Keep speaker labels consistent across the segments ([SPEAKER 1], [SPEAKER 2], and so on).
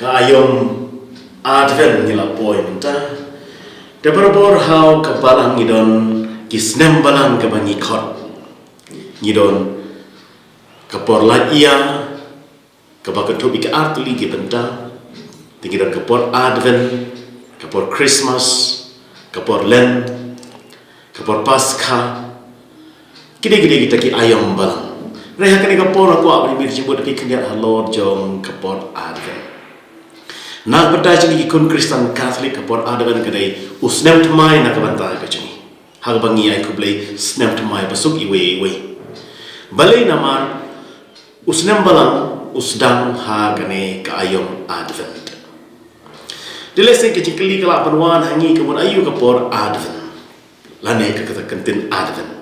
[SPEAKER 1] Kayong Advent nila boy Bynta. Debarabor how kabalang ngidon Snem balang kabang ikot. Ngidon kapor laia kabakatubi ka artuli ki Bynta. Tingidon kapor Advent, kapor Christmas, kapor Lent, kapor Pascha. Kini kita ki ayam balang. Reha kini kapor aku apa ni mirci buat ki kendiat halor jong kapor Advent. Nak berdaji ni ikon Kristen Katolik kapor Advent kadai Snem Thymmai nak bantah ke cini. Hang bangi ai kublai Snem Thymmai basuk iwe. Balai nama Snem balang usdang ha kane ka ayam Advent. Dilese ke cikeli kala panwan hangi kemun ayu kapor Advent. Lane ke kata kentin Advent.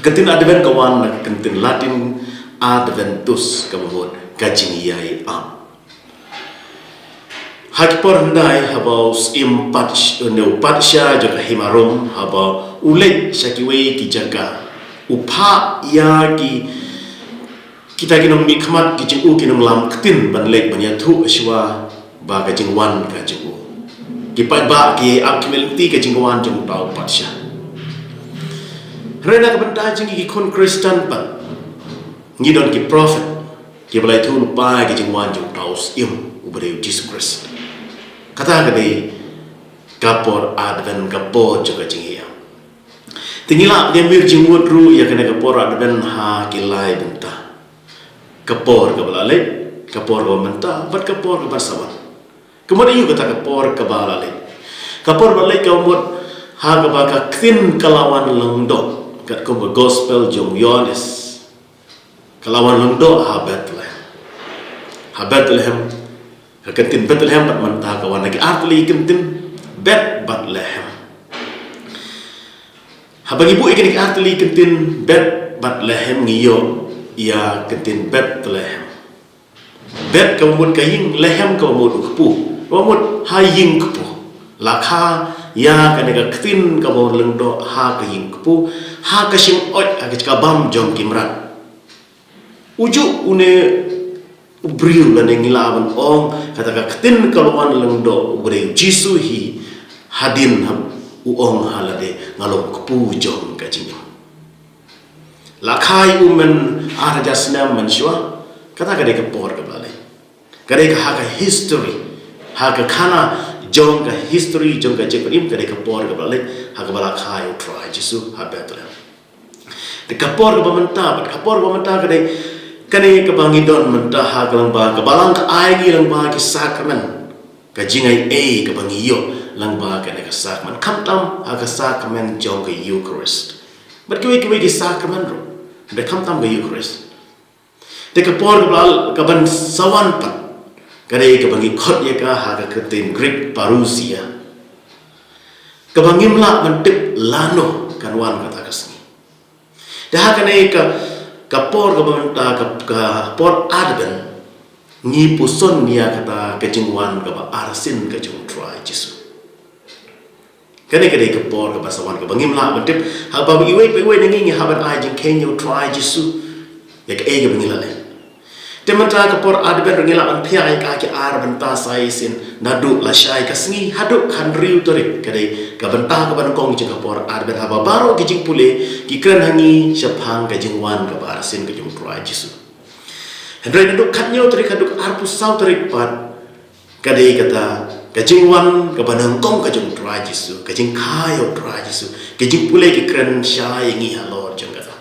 [SPEAKER 1] Kentin Advent kawan nak kentin Latin Adventus kemun kajing yai am. Hakipor hendai habau patsya jaga himarum habau ulet syakiwe ki jaga upa ya ki kita kinong mikmat ki jing kinong lam ketin ban lek ban yathu aswa ba ka jing wan ka jing ki pai ba ki akmil ti ka jing wan jing tau patsya rena ka benda jing ki kon Kristen pan ngidon ki prophet ki balai thu pa ki jing wan jing tau im ubare Jesus Christ. Kata kadai kapor Advent kapor juga jingia. Tinggilah dia mirjing wudru ya kena kapor Advent ha kilai Bynta. Kapor kabalale, kapor Bynta, bat kapor kabasawan. Kemudian juga kata kapor kabalale. Kapor balai kamut ha kabaka kin kalawan lengdok. Kat kumba gospel jong Yohanes. Kalawan lengdok ha Bethlehem. Ha Bethlehem. Kentin Bethlehem bat mentah kawan lagi artli kentin Bethlehem. Habang ibu ikan artli kentin Bethlehem ngiyo ia kentin Bethlehem. Bet kaumut kaying lehem kaumut kepu. Kaumut haying kepu. Lakha ya kanega kentin kaumut lengdo ha kaying kepu. Ha kasing ot agak kabam jong kimrat. Ujuk une Ubriu dan ngilawan ong kata ketin kaluan lengdo ubriu Jisu hi hadin ham uong halade ngalong kepu jong kajing. Lakai umen araja Snem mensyua kata kadai kepor kebalik. Kadai ke haka history haka kana jong ka history jong ka jekonim kadai kepor kebalik haka balakai utrai Jisu habetulah. De kepor kebamenta kadai kani kabangidon mentah kalang ba kabalang ka ai lang ba ki sakramen kajingai kabangiyo lang ba ka ka sakramen kamtam ha ka sakramen jong ka Eucharist but kiwi ki sakramen ro de kamtam ka Eucharist de kapor kaban sawan pat kani kabangi khot ya ka ha ka ketin Greek parousia kabangimla mentip lano kanwan kata kasni dah kani ka kapor kabanta kapor Advent ngi puson dia kata kejingwan kaba arsin kejung try Jisu kene kapor kabasawan kabangimla mentip haba iwe nengi haban ajing kenyo try Jisu ya ke bangila le temanta kapor Advent ngila an phia ai ka ki ar banta sai sin nadu la shai kasngi haduk khandriu torik kade kabanta kaban kong jing kapor Advent haba baro kijing pule ki kren hangi syapang kajingwan kabar sin kajung try Jisu hendrai nadu khatnyo torik haduk arpu sau torik pat kade kata kajingwan kabanang kong kajung try Jisu kajing kayo try Jisu kajing pule ki kren syai ngi halor jong kata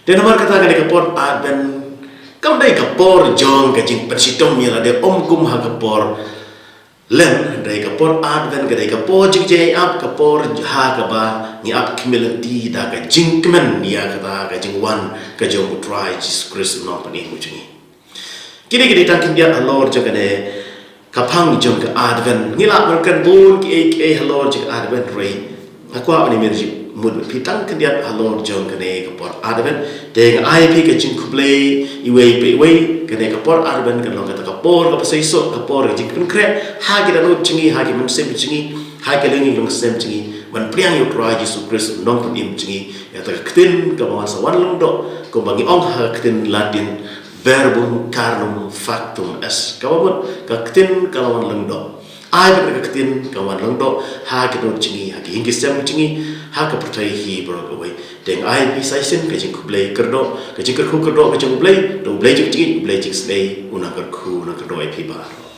[SPEAKER 1] dan nomor kata kade kapor Advent kau dai kapor jong kajing persitom ya ada kum ha kapor len dai kapor Advent dai kapor jing up kapor ha kaba ni up humility da ka jingmen ya kata kajing wan kajong try Jesus Christ no pani mujungi kini tangkin dia halor jong kade kapang jong ka Advent ngila berkan bun ki halor jong Advent rei aku apa ni merji mud pitang kendiat halor jong kene kapor Advent deng IP kajing kublai iwe kene kapor Advent kan lo kata kapor kapasai so kapor jing konkret ha kita no cingi ha kita mensem cingi ha kita lengi long sem cingi man priang yo try Jesus Christ nong pun im cingi ya ta ketin ka bawasa wan long do ko bangi ong ha ketin Latin verbum carnum factum est. Kawabot kaktin kalawan lengdo. Ai kaktin kawan lengdo ha kedot cingi ha hingkis jam cingi ha ka percaya hi bro away. Deng ai bi sai sen kajing kublai kerdo kajing kerku kerdo kajing kublai do blai cingi blai cing slay una kerku una kerdo ai pi bar.